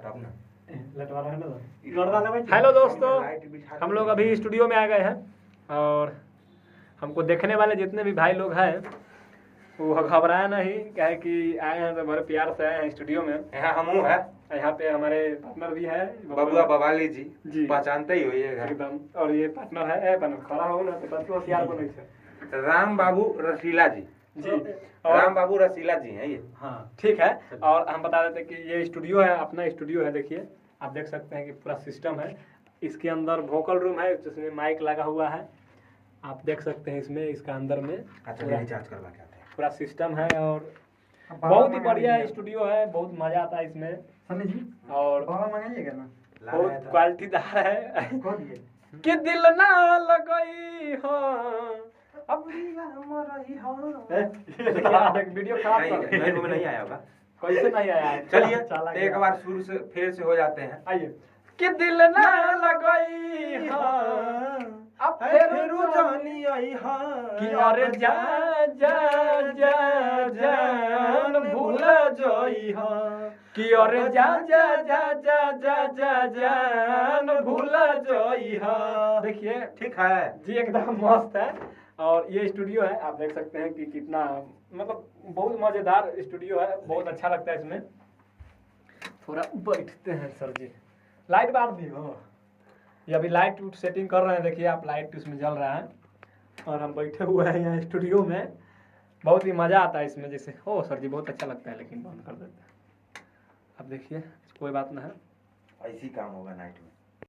तब ना हेलो दोस्तों, हम लोग अभी स्टूडियो में आ गए हैं और हमको देखने वाले जितने भी भाई लोग हैं वो घबराए नहीं, क्या है कि आए हैं तो बड़े प्यार से आए हैं स्टूडियो में। यहाँ हमू है, यहाँ पे हमारे पार्टनर भी है बबुआ बवाली जी, जी पहचानते ही होइए एकदम। और ये पार्टनर है खड़ा हो ना तो बच्चों होशियार बने से राम बाबू रसीला जी। जी, राम बाबू रसीला जी हैं ये। हाँ ठीक है। और हम बता देते कि ये स्टूडियो है, अपना स्टूडियो है। देखिए आप देख सकते हैं कि पूरा सिस्टम है। इसके अंदर वोकल रूम है जिसमें माइक लगा हुआ है, आप देख सकते हैं इसमें। इसका अंदर में अच्छा रिचार्ज करवा के आते हैं। पूरा सिस्टम है और बहुत ही बढ़िया स्टूडियो है, बहुत मजा आता है इसमें और बहुत क्वालिटीदार है। कि दिल ना लगई हो अब वीडियो खराब नहीं नहीं आया होगा, कैसे नहीं आया। चलिए एक बार शुरू से फिर से हो जाते हैं। आइए। कि दिल ना लगई हो अब फिर जानी आई हा कि अरे जा जा जा जान भूल जाई हा कि अरे जा जा जा जा जा जा जान भूल जाई हा। देखिए ठीक है जी, एकदम मस्त है। और ये स्टूडियो है, आप देख सकते हैं कि कितना मतलब बहुत मजेदार स्टूडियो है, बहुत अच्छा लगता है इसमें। थोड़ा बैठते हैं सर जी, लाइट बार दी हो। ये अभी लाइट सेटिंग कर रहे हैं, देखिए आप, लाइट उसमें जल रहा है और हम बैठे हुए हैं यहाँ स्टूडियो में। बहुत ही मज़ा आता है इसमें। जैसे ओ सर जी बहुत अच्छा लगता है, लेकिन बंद कर देते हैं। अब देखिए कोई बात ना है, ऐसी काम होगा नाइट में।